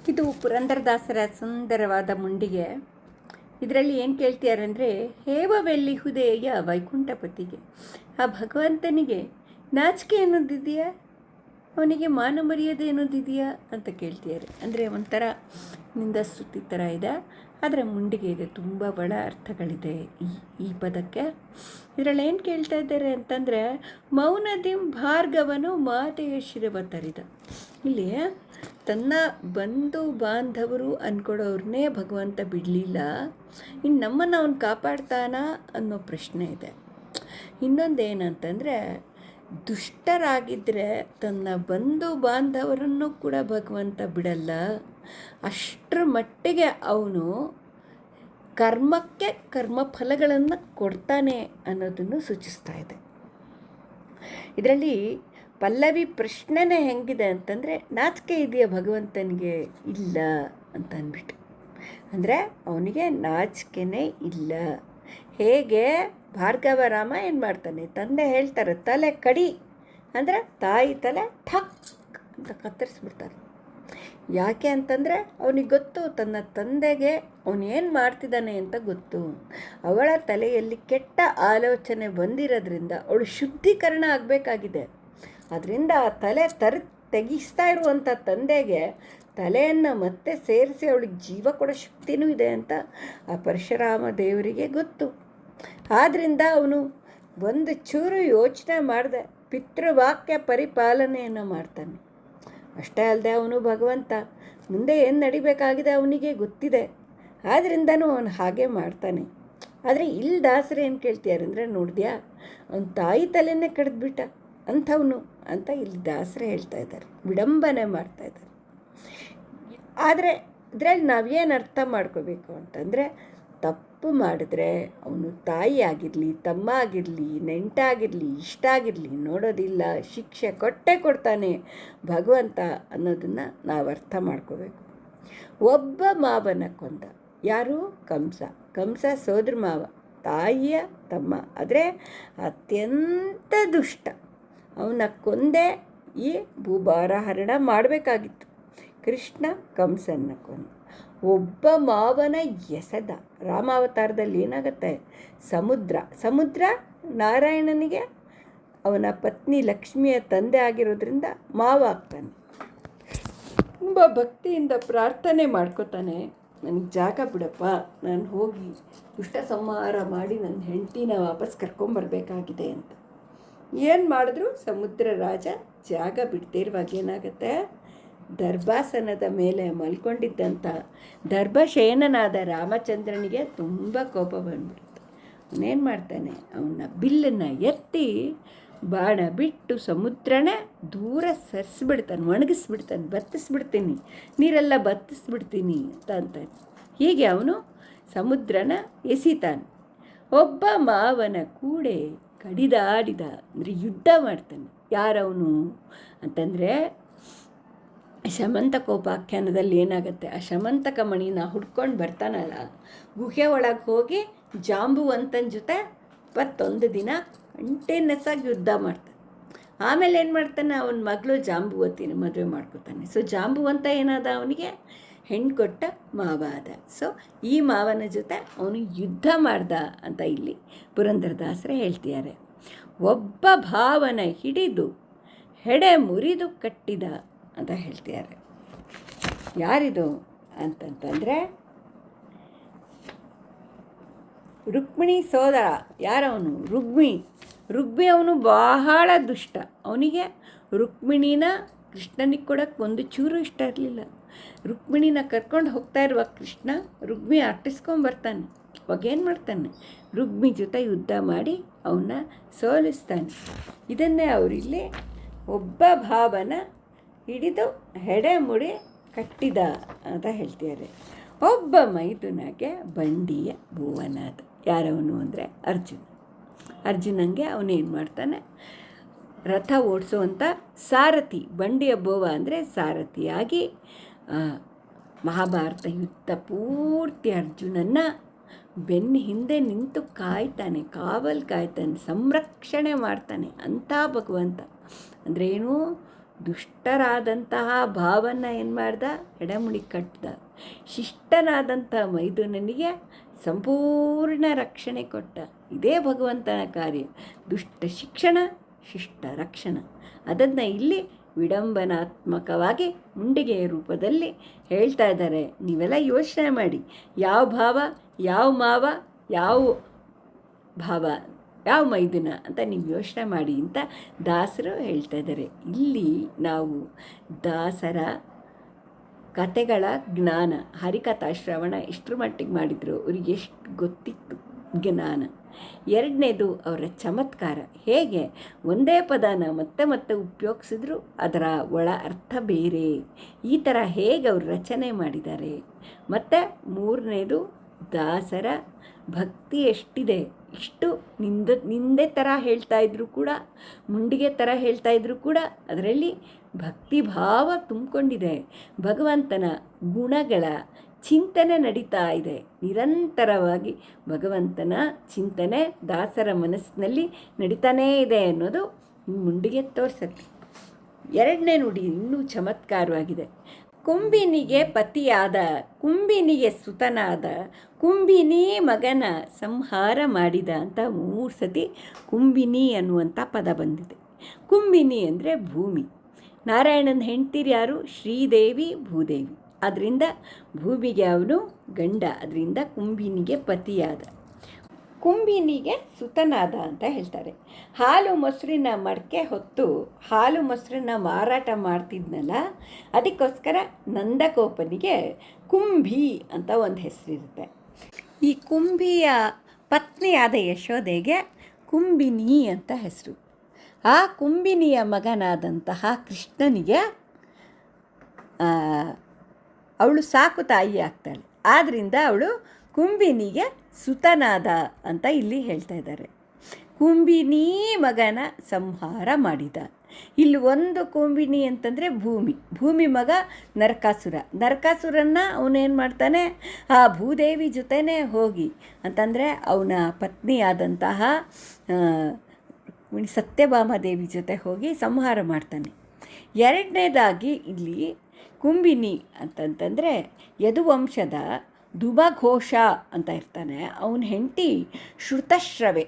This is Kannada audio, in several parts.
ಇದು ಪುರಂದರದಾಸರ ಸುಂದರವಾದ ಮುಂಡಿಗೆ. ಇದರಲ್ಲಿ ಏನು ಕೇಳ್ತಿದ್ದಾರೆ ಅಂದರೆ, ಹೇವವೆಲ್ಲಿಹುದೇಯ ವೈಕುಂಠಪತಿಗೆ, ಆ ಭಗವಂತನಿಗೆ ನಾಚಿಕೆ ಅನ್ನೋದಿದೆಯಾ, ಅವನಿಗೆ ಮಾನ ಮರ್ಯಾದೆ ಅನ್ನೋದಿದೆಯಾ ಅಂತ ಕೇಳ್ತಿದ್ದಾರೆ. ಅಂದರೆ ಒಂಥರ ನಿಂದಸ್ತುತಿ ಥರ ಇದೆ, ಅದರ ಮುಂಡಿಗೆ ಇದೆ, ತುಂಬ ಒಳ ಅರ್ಥಗಳಿದೆ ಈ ಪದಕ್ಕೆ. ಇದರಲ್ಲಿ ಏನು ಕೇಳ್ತಾ ಇದ್ದಾರೆ ಅಂತಂದರೆ, ಮೌನದಿಂ ಭಾರ್ಗವನು ಮಾತೆಯ ಶಿರವ ತರಿದ. ಇಲ್ಲಿ ತನ್ನ ಬಂಧು ಬಾಂಧವರು ಅಂದ್ಕೊಡೋರನ್ನೇ ಭಗವಂತ ಬಿಡಲಿಲ್ಲ, ಇನ್ನು ನಮ್ಮನ್ನು ಅವನು ಕಾಪಾಡ್ತಾನ ಅನ್ನೋ ಪ್ರಶ್ನೆ ಇದೆ. ಇನ್ನೊಂದೇನಂತಂದರೆ, ದುಷ್ಟರಾಗಿದ್ದರೆ ತನ್ನ ಬಂಧು ಬಾಂಧವರನ್ನು ಕೂಡ ಭಗವಂತ ಬಿಡಲ್ಲ, ಅಷ್ಟರ ಮಟ್ಟಿಗೆ ಅವನು ಕರ್ಮಕ್ಕೆ ಕರ್ಮಫಲಗಳನ್ನು ಕೊಡ್ತಾನೆ ಅನ್ನೋದನ್ನು ಸೂಚಿಸ್ತಾ ಇದೆ. ಇದರಲ್ಲಿ ಪಲ್ಲವಿ ಪ್ರಶ್ನೆನೇ ಹೆಂಗಿದೆ ಅಂತಂದರೆ, ನಾಚಿಕೆ ಇದೆಯಾ ಭಗವಂತನಿಗೆ? ಇಲ್ಲ ಅಂತ ಅಂದ್ಬಿಟ್ಟು. ಅಂದರೆ ಅವನಿಗೆ ನಾಚಿಕೆನೇ ಇಲ್ಲ. ಹೇಗೆ ಭಾರ್ಗವ ರಾಮ ಏನು ಮಾಡ್ತಾನೆ, ತಂದೆ ಹೇಳ್ತಾರೆ ತಲೆ ಕಡಿ ಅಂದರೆ ತಾಯಿ ತಲೆ ಠಕ್ ಅಂತ ಕತ್ತರಿಸ್ಬಿಡ್ತಾರೆ. ಯಾಕೆ ಅಂತಂದರೆ ಅವನಿಗೆ ಗೊತ್ತು, ತನ್ನ ತಂದೆಗೆ ಅವನು ಏನು ಮಾಡ್ತಿದ್ದಾನೆ ಅಂತ ಗೊತ್ತು. ಅವಳ ತಲೆಯಲ್ಲಿ ಕೆಟ್ಟ ಆಲೋಚನೆ ಬಂದಿರೋದ್ರಿಂದ ಅವಳು ಶುದ್ಧೀಕರಣ ಆಗಬೇಕಾಗಿದೆ. ಅದರಿಂದ ಆ ತಲೆ ತೆಗಿಸ್ತಾ ಇರುವಂಥ ತಂದೆಗೆ ತಲೆಯನ್ನು ಮತ್ತೆ ಸೇರಿಸಿ ಅವಳಿಗೆ ಜೀವ ಕೊಡೋ ಶಕ್ತಿನೂ ಇದೆ ಅಂತ ಆ ಪರಶುರಾಮ ದೇವರಿಗೆ ಗೊತ್ತು. ಆದ್ದರಿಂದ ಅವನು ಒಂದು ಚೂರು ಯೋಚನೆ ಮಾಡಿದೆ ಪಿತೃವಾಕ್ಯ ಪರಿಪಾಲನೆಯನ್ನು ಮಾಡ್ತಾನೆ. ಅಷ್ಟೇ ಅಲ್ಲದೆ ಅವನು ಭಗವಂತ ಮುಂದೆ ಏನು ನಡಿಬೇಕಾಗಿದೆ ಅವನಿಗೆ ಗೊತ್ತಿದೆ, ಆದ್ದರಿಂದನೂ ಅವನು ಹಾಗೆ ಮಾಡ್ತಾನೆ. ಆದರೆ ಇಲ್ಲಿ ದಾಸರು ಏನು ಕೇಳ್ತಿದ್ದಾರೆ ಅಂದರೆ, ನೋಡಿದ್ಯಾ ಅವನ ತಾಯಿ ತಲೆಯನ್ನೇ ಕಡಿದ್ಬಿಟ್ಟ ಅಂಥವನು ಅಂತ ಇಲ್ಲಿ ದಾಸರೇ ಹೇಳ್ತಾ ಇದ್ದಾರೆ, ವಿಡಂಬನೆ ಮಾಡ್ತಾಯಿದ್ದಾರೆ. ಆದರೆ ಇದರಲ್ಲಿ ನಾವೇನು ಅರ್ಥ ಮಾಡ್ಕೋಬೇಕು ಅಂತಂದರೆ, ತಪ್ಪು ಮಾಡಿದ್ರೆ ಅವನು ತಾಯಿ ಆಗಿರಲಿ, ತಮ್ಮ ಆಗಿರಲಿ, ನೆಂಟಾಗಿರಲಿ, ಇಷ್ಟ ಆಗಿರಲಿ ನೋಡೋದಿಲ್ಲ, ಶಿಕ್ಷೆ ಕೊಟ್ಟೇ ಕೊಡ್ತಾನೆ ಭಗವಂತ ಅನ್ನೋದನ್ನು ನಾವು ಅರ್ಥ ಮಾಡ್ಕೋಬೇಕು. ಒಬ್ಬ ಮಾವನ ಕೊಂದ, ಯಾರು? ಕಂಸ ಸೋದರ ಮಾವ, ತಾಯಿಯ ತಮ್ಮ, ಆದರೆ ಅತ್ಯಂತ ದುಷ್ಟ. ಅವನ ಕೊಂದೆ ಈ ಭೂಭಾರ ಹರಣ ಮಾಡಬೇಕಾಗಿತ್ತು. ಕೃಷ್ಣ ಕಂಸನ್ನ ಕೊಂದ. ಒಬ್ಬ ಮಾವನ ಎಸೆದ. ರಾಮಾವತಾರದಲ್ಲಿ ಏನಾಗುತ್ತೆ, ಸಮುದ್ರ ನಾರಾಯಣನಿಗೆ ಅವನ ಪತ್ನಿ ಲಕ್ಷ್ಮಿಯ ತಂದೆ ಆಗಿರೋದ್ರಿಂದ ಮಾವ ಆಗ್ತಾನೆ. ತುಂಬ ಭಕ್ತಿಯಿಂದ ಪ್ರಾರ್ಥನೆ ಮಾಡ್ಕೋತಾನೆ, ನನಗೆ ಜಾಗ ಬಿಡಪ್ಪ, ನಾನು ಹೋಗಿ ದುಷ್ಟ ಸಂಹಾರ ಮಾಡಿ ನನ್ನ ಹೆಂಡತಿನ ವಾಪಸ್ ಕರ್ಕೊಂಬರ್ಬೇಕಾಗಿದೆ ಅಂತ. ಏನು ಮಾಡಿದ್ರು ಸಮುದ್ರ ರಾಜ ಜಾಗ ಬಿಡದೇ ಇರುವಾಗ ಏನಾಗುತ್ತೆ, ದರ್ಭಾಸನದ ಮೇಲೆ ಮಲ್ಕೊಂಡಿದ್ದಂಥ ದರ್ಭಶಯನನಾದ ರಾಮಚಂದ್ರನಿಗೆ ತುಂಬ ಕೋಪ ಬಂದ್ಬಿಡುತ್ತೆ. ಅವನೇನು ಮಾಡ್ತಾನೆ, ಅವನ ಬಿಲ್ಲನ್ನು ಎತ್ತಿ ಬಾಣ ಬಿಟ್ಟು ಸಮುದ್ರನೇ ದೂರ ಸರಿಸ್ಬಿಡ್ತಾನೆ, ಒಣಗಿಸ್ಬಿಡ್ತಾನೆ, ಬತ್ತಿಸ್ಬಿಡ್ತೀನಿ, ನೀರೆಲ್ಲ ಬತ್ತಿಸ್ಬಿಡ್ತೀನಿ ಅಂತ ಅಂತಾನೆ. ಹೀಗೆ ಅವನು ಸಮುದ್ರನ ಎಸಿತಾನೆ. ಒಬ್ಬ ಮಾವನ ಕೂಡೆ ಕಡಿದಾಡಿದ ಅಂದರೆ ಯುದ್ಧ ಮಾಡ್ತಾನೆ. ಯಾರವನು ಅಂತಂದರೆ, ಶಮಂತಕೋಪಾಖ್ಯಾನದಲ್ಲಿ ಏನಾಗುತ್ತೆ, ಆ ಶಮಂತಕ ಮಣಿನ ಹುಡ್ಕೊಂಡು ಬರ್ತಾನಲ್ಲ, ಗುಹೆ ಒಳಗೆ ಹೋಗಿ ಜಾಂಬುವಂತನ ಜೊತೆ 21 ದಿನ ಕಂಟಿನ್ಯೂಸ್ ಆಗಿ ಯುದ್ಧ ಮಾಡ್ತಾನೆ. ಆಮೇಲೆ ಏನು ಮಾಡ್ತಾನೆ, ಅವನ ಮಗಳು ಜಾಂಬುವತಿನ ಮದುವೆ ಮಾಡ್ಕೊತಾನೆ. ಸೊ ಜಾಂಬುವಂತ ಏನಾದ, ಅವನಿಗೆ ಹೆಣ್ಣು ಕೊಟ್ಟ ಮಾವ ಆದ. ಸೊ ಈ ಮಾವನ ಜೊತೆ ಅವನು ಯುದ್ಧ ಮಾಡ್ದ ಅಂತ ಇಲ್ಲಿ ಪುರಂದರದಾಸರೇ ಹೇಳ್ತಿದ್ದಾರೆ. ಒಬ್ಬ ಭಾವನ ಹಿಡಿದು ಹೆಡೆ ಮುರಿದು ಕಟ್ಟಿದ ಅಂತ ಹೇಳ್ತಿದ್ದಾರೆ. ಯಾರಿದು ಅಂತಂತಂದರೆ, ರುಕ್ಮಿಣಿ ಸೋದರ. ಯಾರವನು? ರುಗ್ಮಿ ಅವನು ಬಹಳ ದುಷ್ಟ. ಅವನಿಗೆ ರುಕ್ಮಿಣಿನ ಕೃಷ್ಣನಿಗೆ ಕೊಡೋಕ್ಕೆ ಒಂದು ಚೂರು ಇಷ್ಟ ಇರಲಿಲ್ಲ. ರುಕ್ಮಿಣಿನ ಕರ್ಕೊಂಡು ಹೋಗ್ತಾ ಇರುವ ಕೃಷ್ಣ ರುಗ್ಮಿ ಅಟ್ಟಿಸ್ಕೊಂಬರ್ತಾನೆ. ಅವಾಗ ಏನು ಮಾಡ್ತಾನೆ, ರುಗ್ಮಿ ಜೊತೆ ಯುದ್ಧ ಮಾಡಿ ಅವನ್ನ ಸೋಲಿಸ್ತಾನೆ. ಇದನ್ನೇ ಅವರಿಲ್ಲಿ ಒಬ್ಬ ಭಾವನ ಹಿಡಿದು ಹೆಡೆ ಮುಡಿ ಕಟ್ಟಿದ ಅಂತ ಹೇಳ್ತಿದ್ದಾರೆ. ಒಬ್ಬ ಮೈದುನಗೆ ಬಂಡಿಯ ಭುವನಾದ. ಯಾರವನು ಅಂದರೆ ಅರ್ಜುನಂಗೆ ಅವನೇನು ಮಾಡ್ತಾನೆ, ರಥ ಓಡಿಸುವಂಥ ಸಾರಥಿ. ಬಂಡಿಯ ಬೋವ ಅಂದರೆ ಸಾರಥಿಯಾಗಿ ಮಹಾಭಾರತ ಯುದ್ಧ ಪೂರ್ತಿ ಅರ್ಜುನನ್ನ ಬೆನ್ನ ಹಿಂದೆ ನಿಂತು ಕಾಯ್ತಾನೆ, ಕಾಯ್ತಾನೆ, ಸಂರಕ್ಷಣೆ ಮಾಡ್ತಾನೆ. ಅಂಥ ಭಗವಂತ ಅಂದರೆ ಏನು, ದುಷ್ಟರಾದಂತಹ ಭಾವನ ಏನು ಮಾಡ್ದ, ಎಡಮುಡಿ ಕಟ್ಟಿದ. ಶಿಷ್ಟನಾದಂಥ ಮೈದುನನಿಗೆ ಸಂಪೂರ್ಣ ರಕ್ಷಣೆ ಕೊಟ್ಟ. ಇದೇ ಭಗವಂತನ ಕಾರ್ಯ, ದುಷ್ಟ ಶಿಕ್ಷಣ, ಶಿಷ್ಟ ರಕ್ಷಣ. ಅದನ್ನು ಇಲ್ಲಿ ವಿಡಂಬನಾತ್ಮಕವಾಗಿ ಮುಂಡಿಗೆಯ ರೂಪದಲ್ಲಿ ಹೇಳ್ತಾ ಇದ್ದಾರೆ. ನೀವೆಲ್ಲ ಯೋಚನೆ ಮಾಡಿ, ಯಾವ ಭಾವ, ಯಾವ ಮಾವ, ಯಾವ ಭಾವ, ಯಾವ ಮೈದುನ ಅಂತ ನೀವು ಯೋಚನೆ ಮಾಡಿ ಅಂತ ದಾಸರು ಹೇಳ್ತಾ ಇದ್ದಾರೆ. ಇಲ್ಲಿ ನಾವು ದಾಸರ ಕತೆಗಳ ಜ್ಞಾನ, ಹರಿಕಥಾ ಶ್ರವಣ ಎಷ್ಟರ ಮಟ್ಟಿಗೆ ಮಾಡಿದರು, ಅವ್ರಿಗೆ ಎಷ್ಟು ಗೊತ್ತಿತ್ತು ಜ್ಞಾನ. ಎರಡನೇದು ಅವರ ಚಮತ್ಕಾರ, ಹೇಗೆ ಒಂದೇ ಪದನ ಮತ್ತೆ ಮತ್ತೆ ಉಪಯೋಗಿಸಿದ್ರು ಅದರ ಒಳ ಅರ್ಥ ಬೇರೆ, ಈ ಥರ ಹೇಗೆ ಅವರು ರಚನೆ ಮಾಡಿದ್ದಾರೆ. ಮತ್ತು ಮೂರನೇದು ದಾಸರ ಭಕ್ತಿ ಎಷ್ಟಿದೆ, ಇಷ್ಟು ನಿಂದೆ ಥರ ಹೇಳ್ತಾ ಇದ್ರು ಕೂಡ, ಮುಂಡಿಗೆ ಥರ ಹೇಳ್ತಾ ಇದ್ರು ಕೂಡ ಅದರಲ್ಲಿ ಭಕ್ತಿ ಭಾವ ತುಂಬಿಕೊಂಡಿದೆ. ಭಗವಂತನ ಗುಣಗಳ ಚಿಂತನೆ ನಡೀತಾ ಇದೆ. ನಿರಂತರವಾಗಿ ಭಗವಂತನ ಚಿಂತನೆ ದಾಸರ ಮನಸ್ಸಿನಲ್ಲಿ ನಡೀತಾನೇ ಇದೆ ಅನ್ನೋದು ಮುಂಡಿಗೆ ತೋರಿಸುತ್ತೆ. ಎರಡನೇ ನುಡಿ ಇನ್ನೂ ಚಮತ್ಕಾರವಾಗಿದೆ. ಕುಂಬಿನಿಗೆ ಪತಿಯಾದ, ಕುಂಬಿನಿಗೆ ಸುತನಾದ, ಕುಂಬಿನಿ ಮಗನ ಸಂಹಾರ ಮಾಡಿದ ಅಂತ 3 ಸತಿ ಕುಂಬಿನಿ ಅನ್ನುವಂಥ ಪದ ಬಂದಿದೆ. ಕುಂಬಿನಿ ಅಂದರೆ ಭೂಮಿ. ನಾರಾಯಣನ ಹೆಂಡ್ತಿರು ಯಾರು? ಶ್ರೀದೇವಿ, ಭೂದೇವಿ. ಅದರಿಂದ ಭೂಮಿಗೆ ಅವನು ಗಂಡ, ಅದರಿಂದ ಕುಂಬಿನಿಗೆ ಪತಿಯಾದ. ಕುಂಬಿನಿಗೆ ಸುತನಾದ ಅಂತ ಹೇಳ್ತಾರೆ. ಹಾಲು ಮೊಸರಿನ ಮಡಕೆ ಹೊತ್ತು ಹಾಲು ಮೊಸರನ್ನ ಮಾರಾಟ ಮಾಡ್ತಿದ್ನಲ್ಲ, ಅದಕ್ಕೋಸ್ಕರ ನಂದಗೋಪನಿಗೆ ಕುಂಭಿ ಅಂತ ಒಂದು ಹೆಸರಿರುತ್ತೆ. ಈ ಕುಂಭಿಯ ಪತ್ನಿಯಾದ ಯಶೋದೆಗೆ ಕುಂಬಿನಿ ಅಂತ ಹೆಸರು. ಆ ಕುಂಬಿನಿಯ ಮಗನಾದಂತಹ ಕೃಷ್ಣನಿಗೆ ಅವಳು ಸಾಕು ತಾಯಿ ಆಗ್ತಾಳೆ. ಆದ್ದರಿಂದ ಅವಳು ಕುಂಬಿನಿಗೆ ಸುತನಾದ ಅಂತ ಇಲ್ಲಿ ಹೇಳ್ತಾ ಇದ್ದಾರೆ. ಕುಂಬಿನಿ ಮಗನ ಸಂಹಾರ ಮಾಡಿದ. ಇಲ್ಲಿ ಒಂದು ಕುಂಬಿನಿ ಅಂತಂದರೆ ಭೂಮಿ ಮಗ ನರಕಾಸುರ. ನರಕಾಸುರನ್ನ ಅವನೇನು ಮಾಡ್ತಾನೆ, ಆ ಭೂದೇವಿ ಜೊತೆನೇ ಹೋಗಿ ಅಂತಂದರೆ ಅವನ ಪತ್ನಿಯಾದಂತಹ ಸತ್ಯಭಾಮಾದೇವಿ ಜೊತೆ ಹೋಗಿ ಸಂಹಾರ ಮಾಡ್ತಾನೆ. ಎರಡನೇದಾಗಿ ಇಲ್ಲಿ ಕುಂಬಿನಿ ಅಂತಂತಂದರೆ ಯದುವಂಶದ ಧುಮಘೋಷ ಅಂತ ಇರ್ತಾನೆ. ಅವನ ಹೆಂಡತಿ ಶ್ರುತಶ್ರವೆ,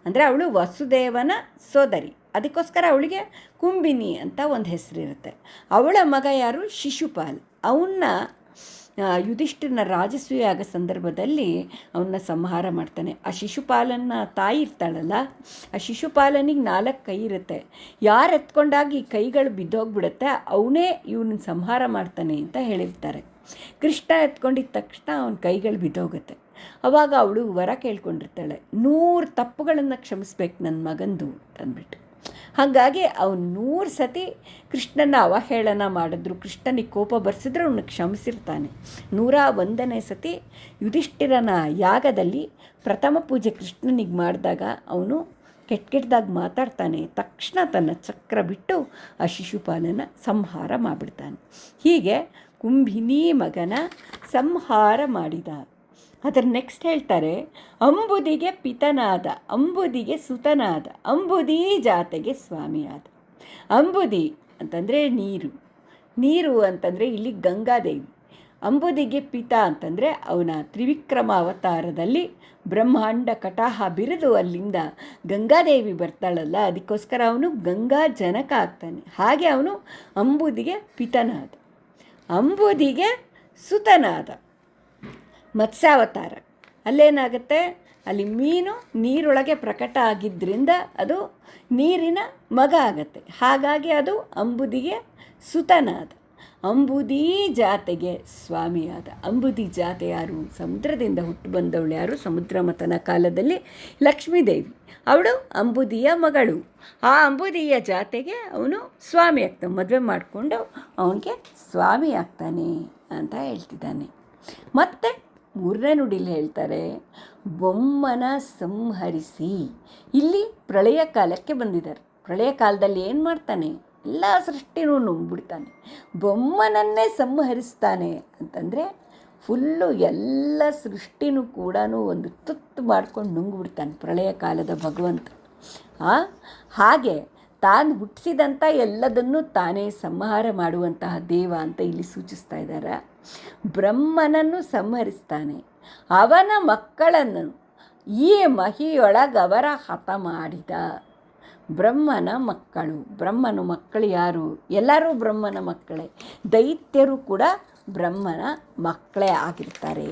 ಅಂದರೆ ಅವಳು ವಸುದೇವನ ಸೋದರಿ. ಅದಕ್ಕೋಸ್ಕರ ಅವಳಿಗೆ ಕುಂಬಿನಿ ಅಂತ ಒಂದು ಹೆಸರಿರುತ್ತೆ. ಅವಳ ಮಗ ಯಾರು? ಶಿಶುಪಾಲ್. ಅವನ್ನ ಯುಧಿಷ್ಠಿರನ ರಾಜಸೂಯ ಆಗೋ ಸಂದರ್ಭದಲ್ಲಿ ಅವನ್ನ ಸಂಹಾರ ಮಾಡ್ತಾನೆ. ಆ ಶಿಶುಪಾಲನ ತಾಯಿ ಇರ್ತಾಳಲ್ಲ, ಆ ಶಿಶುಪಾಲನಿಗೆ 4 ಕೈ ಇರುತ್ತೆ. ಯಾರು ಎತ್ಕೊಂಡಾಗಿ ಈ ಕೈಗಳು ಬಿದ್ದೋಗ್ಬಿಡುತ್ತೆ, ಅವನೇ ಇವನ್ನ ಸಂಹಾರ ಮಾಡ್ತಾನೆ ಅಂತ ಹೇಳಿರ್ತಾರೆ. ಕೃಷ್ಣ ಎತ್ಕೊಂಡಿದ್ದ ತಕ್ಷಣ ಅವನ ಕೈಗಳು ಬಿದ್ದೋಗುತ್ತೆ. ಆವಾಗ ಅವಳು ವರ ಕೇಳ್ಕೊಂಡಿರ್ತಾಳೆ, 100 ತಪ್ಪುಗಳನ್ನು ಕ್ಷಮಿಸ್ಬೇಕು ನನ್ನ ಮಗಂದು ಅಂದ್ಬಿಟ್ಟು. ಹಾಗಾಗಿ ಅವನು 100 ಸತಿ ಕೃಷ್ಣನ ಅವಹೇಳನ ಮಾಡಿದ್ರು, ಕೃಷ್ಣನಿಗೆ ಕೋಪ ಬರ್ಸಿದ್ರೆ ಅವನು ಕ್ಷಮಿಸಿರ್ತಾನೆ. 101ನೇ ಸತಿ ಯುಧಿಷ್ಠಿರನ ಯಾಗದಲ್ಲಿ ಪ್ರಥಮ ಪೂಜೆ ಕೃಷ್ಣನಿಗೆ ಮಾಡಿದಾಗ ಅವನು ಕೆಟ್ಟದಾಗಿ ಮಾತಾಡ್ತಾನೆ. ತಕ್ಷಣ ತನ್ನ ಚಕ್ರ ಬಿಟ್ಟು ಆ ಶಿಶುಪಾಲನ ಸಂಹಾರ ಮಾಡಿಬಿಡ್ತಾನೆ. ಹೀಗೆ ಕುಂಭಿನಿ ಮಗನ ಸಂಹಾರ ಮಾಡಿದ. ಅದರ ನೆಕ್ಸ್ಟ್ ಹೇಳ್ತಾರೆ, ಅಂಬುದಿಗೆ ಪಿತನಾದ, ಅಂಬುದಿಗೆ ಸುತನಾದ, ಅಂಬುದಿ ಜಾತೆಗೆ ಸ್ವಾಮಿಯಾದ. ಅಂಬುದಿ ಅಂತಂದರೆ ನೀರು ಅಂತಂದರೆ ಇಲ್ಲಿ ಗಂಗಾದೇವಿ. ಅಂಬುದಿಗೆ ಪಿತ ಅಂತಂದರೆ ಅವನ ತ್ರಿವಿಕ್ರಮ ಅವತಾರದಲ್ಲಿ ಬ್ರಹ್ಮಾಂಡ ಕಟಾಹ ಬಿರಿದು ಅಲ್ಲಿಂದ ಗಂಗಾದೇವಿ ಬರ್ತಾಳಲ್ಲ, ಅದಕ್ಕೋಸ್ಕರ ಅವನು ಗಂಗಾ ಜನಕ ಆಗ್ತಾನೆ. ಹಾಗೆ ಅವನು ಅಂಬುದಿಗೆ ಪಿತನಾದ. ಅಂಬುದಿಗೆ ಸುತನಾದ ಮತ್ಸ್ಯಾವತಾರ. ಅಲ್ಲೇನಾಗುತ್ತೆ, ಅಲ್ಲಿ ಮೀನು ನೀರೊಳಗೆ ಪ್ರಕಟ ಆಗಿದ್ದರಿಂದ ಅದು ನೀರಿನ ಮಗ ಆಗತ್ತೆ. ಹಾಗಾಗಿ ಅದು ಅಂಬುದಿಗೆ ಸುತನಾದ. ಅಂಬುದಿ ಜಾತೆಗೆ ಸ್ವಾಮಿಯಾದ. ಅಂಬುದಿ ಜಾತೆ ಯಾರು? ಸಮುದ್ರದಿಂದ ಹುಟ್ಟು ಬಂದವಳು ಯಾರು? ಸಮುದ್ರ ಮಥನ ಕಾಲದಲ್ಲಿ ಲಕ್ಷ್ಮೀದೇವಿ. ಅವಳು ಅಂಬುದಿಯ ಮಗಳು. ಆ ಅಂಬುದಿಯ ಜಾತೆಗೆ ಅವನು ಸ್ವಾಮಿ ಆಗ್ತಾನೆ. ಮದುವೆ ಮಾಡಿಕೊಂಡು ಅವನಿಗೆ ಸ್ವಾಮಿ ಆಗ್ತಾನೆ ಅಂತ ಹೇಳ್ತಿದ್ದಾನೆ. ಮತ್ತು 3ನೇ ನುಡಿಲಿ ಹೇಳ್ತಾರೆ, ಬೊಮ್ಮನ ಸಂಹರಿಸಿ. ಇಲ್ಲಿ ಪ್ರಳಯ ಕಾಲಕ್ಕೆ ಬಂದಿದ್ದಾರೆ. ಪ್ರಳಯ ಕಾಲದಲ್ಲಿ ಏನು ಮಾಡ್ತಾನೆ? ಎಲ್ಲ ಸೃಷ್ಟಿನೂ ನುಂಗ್ಬಿಡ್ತಾನೆ. ಬೊಮ್ಮನನ್ನೇ ಸಂಹರಿಸ್ತಾನೆ ಅಂತಂದರೆ ಫುಲ್ಲು ಎಲ್ಲ ಸೃಷ್ಟಿನೂ ಕೂಡ ಒಂದು ತುತ್ತು ಮಾಡ್ಕೊಂಡು ನುಂಗ್ಬಿಡ್ತಾನೆ ಪ್ರಳಯ ಕಾಲದ ಭಗವಂತ. ಹಾಗೆ ತಾನು ಹುಟ್ಟಿಸಿದಂಥ ಎಲ್ಲದನ್ನು ತಾನೇ ಸಂಹಾರ ಮಾಡುವಂತಹ ದೇವ ಅಂತ ಇಲ್ಲಿ ಸೂಚಿಸ್ತಾ ಇದ್ದಾರೆ. ಬ್ರಹ್ಮನನ್ನು ಸಂಹರಿಸ್ತಾನೆ, ಅವನ ಮಕ್ಕಳನ್ನು ಈ ಮಹಿಯೊಳಗವರ ಹತ ಮಾಡಿದ. ಬ್ರಹ್ಮನ ಮಕ್ಕಳು ಯಾರು? ಎಲ್ಲರೂ ಬ್ರಹ್ಮನ ಮಕ್ಕಳೇ. ದೈತ್ಯರು ಕೂಡ ಬ್ರಹ್ಮನ ಮಕ್ಕಳೇ ಆಗಿರ್ತಾರೆ.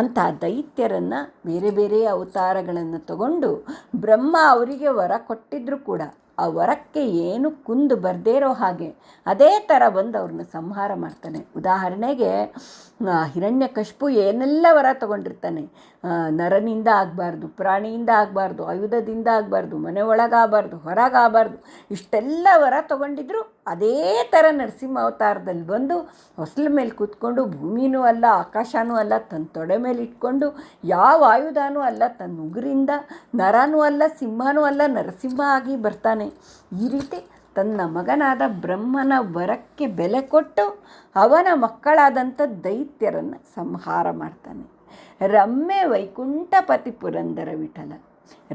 ಅಂಥ ದೈತ್ಯರನ್ನು ಬೇರೆ ಬೇರೆ ಅವತಾರಗಳನ್ನು ತಗೊಂಡು ಬ್ರಹ್ಮ ಅವರಿಗೆ ವರ ಕೊಟ್ಟಿದ್ದರೂ ಕೂಡ ಆ ವರಕ್ಕೆ ಏನು ಕುಂದು ಬರದೇ ಇರೋ ಹಾಗೆ ಅದೇ ಥರ ಬಂದು ಅವ್ರನ್ನ ಸಂಹಾರ ಮಾಡ್ತಾನೆ. ಉದಾಹರಣೆಗೆ ಹಿರಣ್ಯಕಶಿಪು ಏನೆಲ್ಲ ವರ ತಗೊಂಡಿರ್ತಾನೆ. ನರನಿಂದ ಆಗಬಾರ್ದು, ಪ್ರಾಣಿಯಿಂದ ಆಗಬಾರ್ದು, ಆಯುಧದಿಂದ ಆಗಬಾರ್ದು, ಮನೆ ಒಳಗಾಗಬಾರ್ದು, ಹೊರಗಾಗಬಾರ್ದು, ಇಷ್ಟೆಲ್ಲ ವರ ತಗೊಂಡಿದ್ರು ಅದೇ ಥರ ನರಸಿಂಹ ಅವತಾರದಲ್ಲಿ ಬಂದು ಹೊಸಲ ಮೇಲೆ ಕೂತ್ಕೊಂಡು ಭೂಮಿನೂ ಅಲ್ಲ ಆಕಾಶನೂ ಅಲ್ಲ ತನ್ನ ತೊಡೆ ಮೇಲೆ ಇಟ್ಕೊಂಡು ಯಾವ ಆಯುಧನೂ ಅಲ್ಲ ತನ್ನ ಉಗುರಿಂದ, ನರನೂ ಅಲ್ಲ ಸಿಂಹನೂ ಅಲ್ಲ ನರಸಿಂಹ ಆಗಿ ಬರ್ತಾನೆ. ಈ ರೀತಿ ತನ್ನ ಮಗನಾದ ಬ್ರಹ್ಮನ ವರಕ್ಕೆ ಬೆಲೆ ಕೊಟ್ಟು ಅವನ ಮಕ್ಕಳಾದಂಥ ದೈತ್ಯರನ್ನು ಸಂಹಾರ ಮಾಡ್ತಾನೆ. ರಮ್ಮೆ ವೈಕುಂಠಪತಿ ಪುರಂದರ ವಿಠಲ.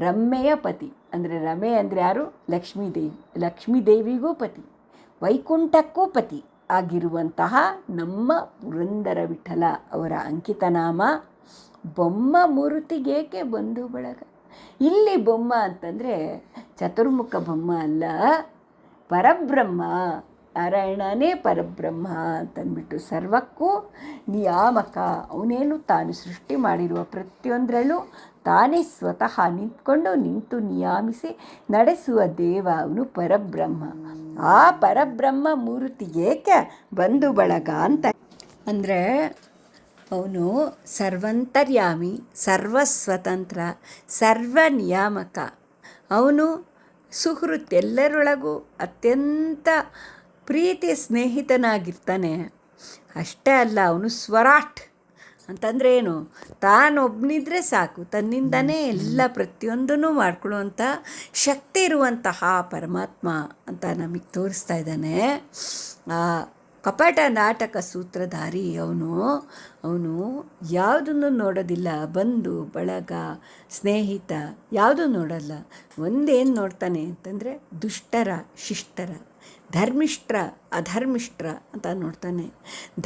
ರಮ್ಮೆಯ ಪತಿ ಅಂದರೆ ರಮೆ ಅಂದರೆ ಯಾರು? ಲಕ್ಷ್ಮೀದೇವಿ. ಲಕ್ಷ್ಮೀದೇವಿಗೂ ಪತಿ, ವೈಕುಂಠಕ್ಕೂ ಪತಿ ಆಗಿರುವಂತಹ ನಮ್ಮ ಪುರಂದರ ವಿಠಲ ಅವರ ಅಂಕಿತನಾಮ. ಬೊಮ್ಮ ಮೂರ್ತಿಗೇಕೆ ಬಂಧು ಬಳಗ. ಇಲ್ಲಿ ಬೊಮ್ಮ ಅಂತಂದರೆ ಚತುರ್ಮುಖ ಬೊಮ್ಮ ಅಲ್ಲ, ಪರಬ್ರಹ್ಮ. ನಾರಾಯಣನೇ ಪರಬ್ರಹ್ಮ ಅಂತಂದ್ಬಿಟ್ಟು ಸರ್ವಕ್ಕೂ ನಿಯಾಮಕ. ಅವನೇನು ತಾನು ಸೃಷ್ಟಿ ಮಾಡಿರುವ ಪ್ರತಿಯೊಂದರಲ್ಲೂ ತಾನೇ ಸ್ವತಃ ನಿಂತು ನಿಯಾಮಿಸಿ ನಡೆಸುವ ದೇವ ಅವನು ಪರಬ್ರಹ್ಮ. ಆ ಪರಬ್ರಹ್ಮ ಮೂರ್ತಿಗೇಕೆ ಬಂಧು ಬಳಗ ಅಂತ ಅಂದರೆ ಅವನು ಸರ್ವಂತರ್ಯಾಮಿ, ಸರ್ವಸ್ವತಂತ್ರ, ಸರ್ವನಿಯಾಮಕ. ಅವನು ಸುಹೃತ್, ಎಲ್ಲರೊಳಗೂ ಅತ್ಯಂತ ಪ್ರೀತಿಯ ಸ್ನೇಹಿತನಾಗಿರ್ತಾನೆ. ಅಷ್ಟೇ ಅಲ್ಲ, ಅವನು ಸ್ವರಾಟ್ ಅಂತಂದರೆ ಏನು? ತಾನೊಬ್ಬನಿದ್ರೆ ಸಾಕು, ತನ್ನಿಂದನೇ ಎಲ್ಲ ಪ್ರತಿಯೊಂದನ್ನು ಮಾಡ್ಕೊಳ್ಳುವಂಥ ಶಕ್ತಿ ಇರುವಂತಹ ಪರಮಾತ್ಮ ಅಂತ ನಮಗೆ ತೋರಿಸ್ತಾ ಇದ್ದಾನೆ. ಕಪಟ ನಾಟಕ ಸೂತ್ರಧಾರಿ ಅವನು ಯಾವುದನ್ನು ನೋಡೋದಿಲ್ಲ. ಬಂಧು ಬಳಗ, ಸ್ನೇಹಿತ ಯಾವುದೂ ನೋಡಲ್ಲ. ಒಂದೇನು ನೋಡ್ತಾನೆ ಅಂತಂದರೆ ದುಷ್ಟರ ಶಿಷ್ಟರ, ಧರ್ಮಿಷ್ಟ್ರ ಅಧರ್ಮಿಷ್ಟ್ರ ಅಂತ ನೋಡ್ತಾನೆ.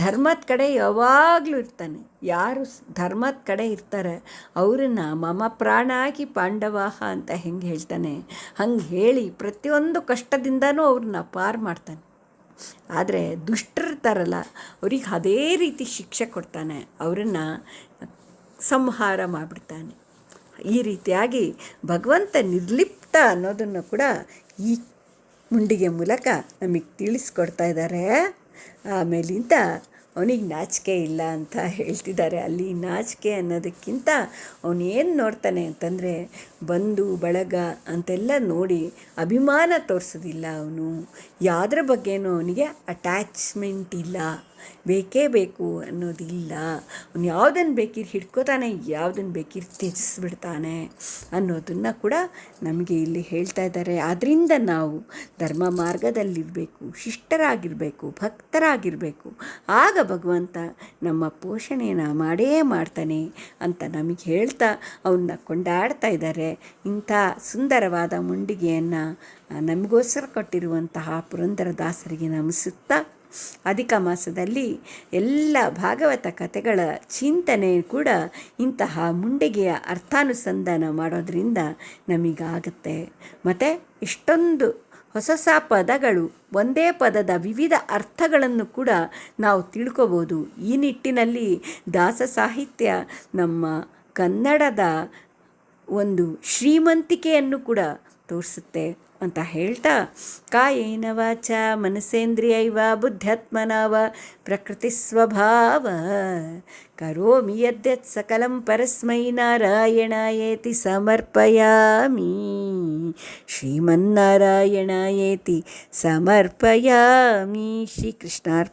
ಧರ್ಮದ ಕಡೆ ಯಾವಾಗಲೂ ಇರ್ತಾನೆ. ಯಾರು ಧರ್ಮದ ಕಡೆ ಇರ್ತಾರೆ ಅವರನ್ನು ಮಮ ಪ್ರಾಣಾಗಿ ಪಾಂಡವಾಹ ಅಂತ ಹೆಂಗೆ ಹೇಳ್ತಾನೆ ಹಂಗೆ ಹೇಳಿ ಪ್ರತಿಯೊಂದು ಕಷ್ಟದಿಂದನೂ ಅವ್ರನ್ನ ಪಾರು ಮಾಡ್ತಾನೆ. ಆದರೆ ದುಷ್ಟರಿರ್ತಾರಲ್ಲ ಅವ್ರಿಗೆ ಅದೇ ರೀತಿ ಶಿಕ್ಷೆ ಕೊಡ್ತಾನೆ, ಅವರನ್ನು ಸಂಹಾರ ಮಾಡಿಬಿಡ್ತಾನೆ. ಈ ರೀತಿಯಾಗಿ ಭಗವಂತ ನಿರ್ಲಿಪ್ತ ಅನ್ನೋದನ್ನು ಕೂಡ ಈ ಮುಂಡಿಗೆ ಮೂಲಕ ನಮಗೆ ತಿಳಿಸ್ಕೊಡ್ತಾ ಇದ್ದಾರೆ. ಆಮೇಲಿಂದ ಅವನಿಗೆ ನಾಚಿಕೆ ಇಲ್ಲ ಅಂತ ಹೇಳ್ತಿದ್ದಾರೆ. ಅಲ್ಲಿ ನಾಚಿಕೆ ಅನ್ನೋದಕ್ಕಿಂತ ಅವನೇನು ನೋಡ್ತಾನೆ ಅಂತಂದರೆ ಬಂಧು ಬಳಗ ಅಂತೆಲ್ಲ ನೋಡಿ ಅಭಿಮಾನ ತೋರಿಸೋದಿಲ್ಲ. ಅವನು ಯಾವುದ್ರ ಬಗ್ಗೆನೂ ಅವನಿಗೆ ಅಟ್ಯಾಚ್ಮೆಂಟ್ ಇಲ್ಲ, ಬೇಕೇ ಬೇಕು ಅನ್ನೋದಿಲ್ಲ. ಅವನು ಯಾವುದನ್ನು ಬೇಕಿರು ಹಿಡ್ಕೋತಾನೆ, ಯಾವುದನ್ನು ಬೇಕಿರು ತ್ಯಜಿಸ್ಬಿಡ್ತಾನೆ ಅನ್ನೋದನ್ನು ಕೂಡ ನಮಗೆ ಇಲ್ಲಿ ಹೇಳ್ತಾ ಇದ್ದಾರೆ. ಆದ್ದರಿಂದ ನಾವು ಧರ್ಮ ಮಾರ್ಗದಲ್ಲಿರಬೇಕು, ಶಿಷ್ಟರಾಗಿರಬೇಕು, ಭಕ್ತರಾಗಿರಬೇಕು. ಆಗ ಭಗವಂತ ನಮ್ಮ ಪೋಷಣೆಯನ್ನು ಮಾಡೇ ಮಾಡ್ತಾನೆ ಅಂತ ನಮಗೆ ಹೇಳ್ತಾ ಅವನ್ನ ಕೊಂಡಾಡ್ತಾ ಇದ್ದಾರೆ. ಇಂಥ ಸುಂದರವಾದ ಮುಂಡಿಗೆಯನ್ನು ನಮಗೋಸ್ಕರ ಕೊಟ್ಟಿರುವಂತಹ ಪುರಂದರದಾಸರಿಗೆ ನಮಿಸುತ್ತಾ, ಅಧಿಕ ಮಾಸದಲ್ಲಿ ಎಲ್ಲ ಭಾಗವತ ಕಥೆಗಳ ಚಿಂತನೆ ಕೂಡ ಇಂತಹ ಮುಂಡಿಗೆಯ ಅರ್ಥಾನುಸಂಧಾನ ಮಾಡೋದ್ರಿಂದ ನಮಗಾಗುತ್ತೆ. ಮತ್ತು ಇಷ್ಟೊಂದು ಹೊಸ ಪದಗಳು, ಒಂದೇ ಪದದ ವಿವಿಧ ಅರ್ಥಗಳನ್ನು ಕೂಡ ನಾವು ತಿಳ್ಕೋಬೋದು. ಈ ನಿಟ್ಟಿನಲ್ಲಿ ದಾಸ ಸಾಹಿತ್ಯ ನಮ್ಮ ಕನ್ನಡದ ಒಂದು ಶ್ರೀಮಂತಿಕೆಯನ್ನು ಕೂಡ ತೋರಿಸುತ್ತೆ ಅಂತ ಹೇಳ್ತಾ, ಕಾಯೇನ ವಾಚ ಮನಸೇಂದ್ರಿಯೈವ ಬುದ್ಧ್ಯಾತ್ಮನಾವ ಪ್ರಕೃತಿ ಸ್ವಭಾವ ಕರೋಮಿ ಯದ್ಯತ್ ಸಕಲಂ ಪರಸ್ಮೈ ನಾರಾಯಣಾಯೇತಿ ಸಮರ್ಪಯಾಮಿ. ಶ್ರೀಮನ್ನಾರಾಯಣಾಯೇತಿ ಸಮರ್ಪಯಾಮಿ. ಶ್ರೀಕೃಷ್ಣಾರ್ಪಣ.